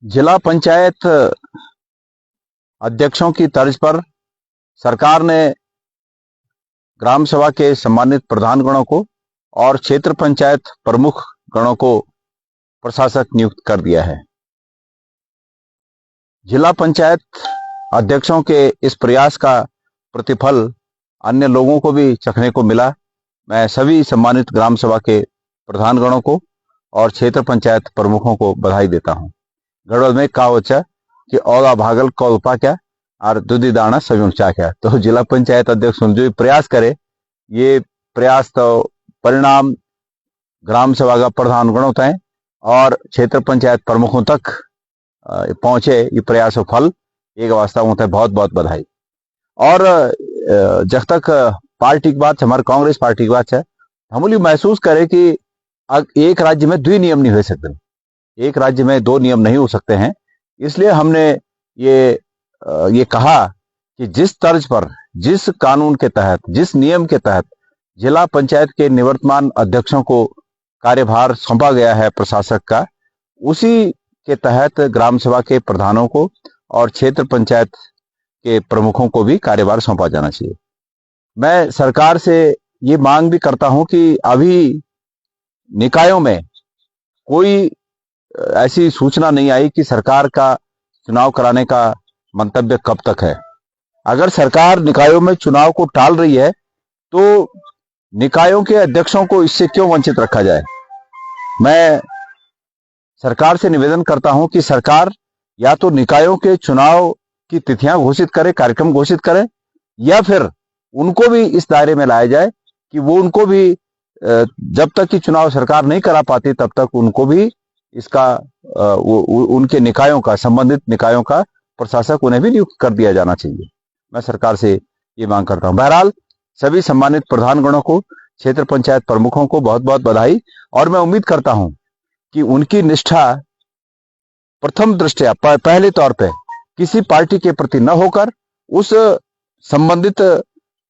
जिला पंचायत अध्यक्षों की तर्ज पर सरकार ने ग्राम सभा के सम्मानित प्रधानगणों को और क्षेत्र पंचायत प्रमुख गणों को प्रशासक नियुक्त कर दिया है। जिला पंचायत अध्यक्षों के इस प्रयास का प्रतिफल अन्य लोगों को भी चखने को मिला। मैं सभी सम्मानित ग्राम सभा के प्रधानगणों को और क्षेत्र पंचायत प्रमुखों को बधाई देता हूं। गढ़वाल में कहावत है कि औदा भागल कौल पा क्या और दूधी दाना सभी चा क्या। तो जिला पंचायत अध्यक्ष जो प्रयास करे, ये प्रयास तो परिणाम ग्राम सभा का प्रधानगणों तय और क्षेत्र पंचायत प्रमुखों तक पहुंचे। ये प्रयास फल एक वास्ता होता है। बहुत बहुत बधाई। और जब तक पार्टी की बात, हमारे कांग्रेस पार्टी की बात है, हम महसूस करें कि एक राज्य में दो नियम नहीं हो सकते, एक राज्य में दो नियम नहीं हो सकते हैं। इसलिए हमने ये कहा कि जिस तर्ज पर, जिस कानून के तहत, जिस नियम के तहत जिला पंचायत के निवर्तमान अध्यक्षों को कार्यभार सौंपा गया है प्रशासक का, उसी के तहत ग्राम सभा के प्रधानों को और क्षेत्र पंचायत के प्रमुखों को भी कार्यभार सौंपा जाना चाहिए। मैं सरकार से ये मांग भी करता हूं कि अभी निकायों में कोई ऐसी सूचना नहीं आई कि सरकार का चुनाव कराने का मंतव्य कब तक है। अगर सरकार निकायों में चुनाव को टाल रही है तो निकायों के अध्यक्षों को इससे क्यों वंचित रखा जाए। मैं सरकार से निवेदन करता हूं कि सरकार या तो निकायों के चुनाव की तिथियां घोषित करे, कार्यक्रम घोषित करे, या फिर उनको भी इस दायरे में लाया जाए कि वो उनको भी जब तक कि चुनाव सरकार नहीं करा पाती तब तक उनको भी इसका उनके निकायों का, संबंधित निकायों का प्रशासक उन्हें भी नियुक्त कर दिया जाना चाहिए। मैं सरकार से ये मांग करता हूं। बहरहाल सभी सम्मानित प्रधानगणों को, क्षेत्र पंचायत प्रमुखों को बहुत बहुत बधाई। और मैं उम्मीद करता हूं कि उनकी निष्ठा प्रथम दृष्टया पहले तौर पे किसी पार्टी के प्रति न होकर उस संबंधित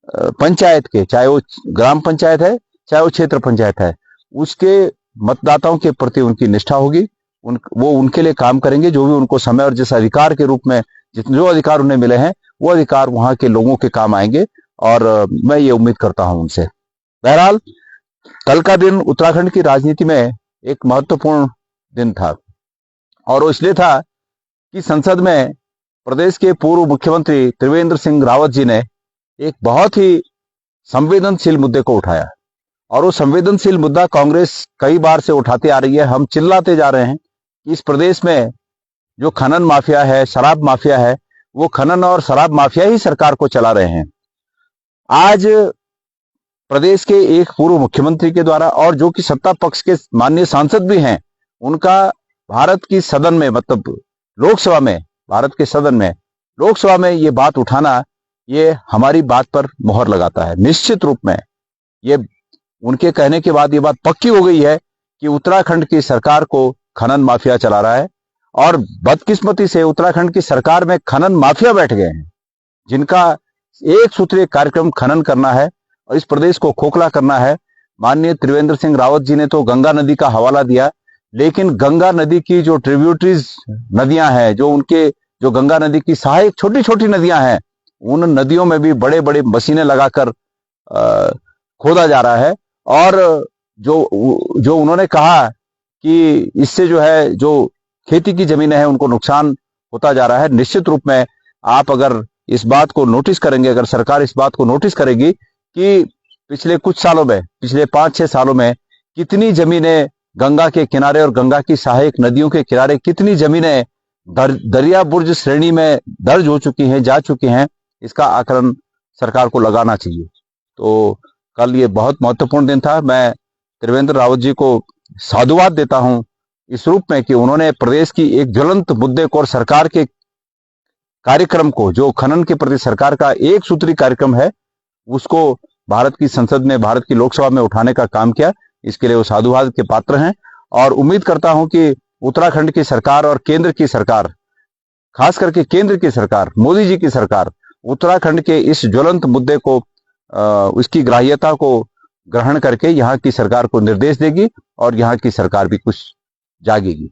पंचायत के, चाहे वो ग्राम पंचायत है चाहे वो क्षेत्र पंचायत है, उसके मतदाताओं के प्रति उनकी निष्ठा होगी। वो उनके लिए काम करेंगे, जो भी उनको समय और जिस अधिकार के रूप में जितने जो अधिकार उन्हें मिले हैं वो अधिकार वहां के लोगों के काम आएंगे, और मैं ये उम्मीद करता हूं उनसे। बहरहाल कल का दिन उत्तराखंड की राजनीति में एक महत्वपूर्ण दिन था, और वो इसलिए था कि संसद में प्रदेश के पूर्व मुख्यमंत्री त्रिवेंद्र सिंह रावत जी ने एक बहुत ही संवेदनशील मुद्दे को उठाया। और वो संवेदनशील मुद्दा कांग्रेस कई बार से उठाती आ रही है। हम चिल्लाते जा रहे हैं कि इस प्रदेश में जो खनन माफिया है, शराब माफिया है, वो खनन और शराब माफिया ही सरकार को चला रहे हैं। आज प्रदेश के एक पूर्व मुख्यमंत्री के द्वारा, और जो कि सत्ता पक्ष के माननीय सांसद भी हैं, उनका भारत की सदन में, मतलब लोकसभा में, भारत के सदन में, लोकसभा में ये बात उठाना, ये हमारी बात पर मोहर लगाता है। निश्चित रूप में ये उनके कहने के बाद ये बात पक्की हो गई है कि उत्तराखंड की सरकार को खनन माफिया चला रहा है। और बदकिस्मती से उत्तराखंड की सरकार में खनन माफिया बैठ गए हैं, जिनका एक सूत्रीय कार्यक्रम खनन करना है और इस प्रदेश को खोखला करना है। माननीय त्रिवेंद्र सिंह रावत जी ने तो गंगा नदी का हवाला दिया, लेकिन गंगा नदी की जो ट्रिब्यूटरीज नदियां हैं, जो गंगा नदी की सहायक छोटी छोटी नदियां हैं, उन नदियों में भी बड़े बड़े मशीनें लगाकर खोदा जा रहा है। और जो उन्होंने कहा कि इससे जो है, जो खेती की जमीनें हैं, उनको नुकसान होता जा रहा है। निश्चित रूप में आप अगर इस बात को नोटिस करेंगे, अगर सरकार इस बात को नोटिस करेगी कि पिछले कुछ सालों में, पिछले 5-6 सालों में कितनी जमीनें गंगा के किनारे और गंगा की सहायक नदियों के किनारे कितनी जमीनें दरिया बुर्ज श्रेणी में दर्ज हो चुकी हैं, जा चुकी हैं, इसका आकलन सरकार को लगाना चाहिए। तो कल ये बहुत महत्वपूर्ण दिन था। मैं त्रिवेंद्र रावत जी को साधुवाद देता हूं इस रूप में कि उन्होंने प्रदेश की एक ज्वलंत मुद्दे को और सरकार के कार्यक्रम को, जो खनन के प्रति सरकार का एक सूत्री कार्यक्रम है, उसको भारत की संसद में, भारत की लोकसभा में उठाने का काम किया। इसके लिए वो साधुवाद के पात्र हैं। और उम्मीद करता हूं कि उत्तराखंड की सरकार और केंद्र की सरकार, खास करके केंद्र की सरकार, मोदी जी की सरकार, उत्तराखंड के इस ज्वलंत मुद्दे को, उसकी ग्राह्यता को ग्रहण करके यहाँ की सरकार को निर्देश देगी और यहाँ की सरकार भी कुछ जागेगी।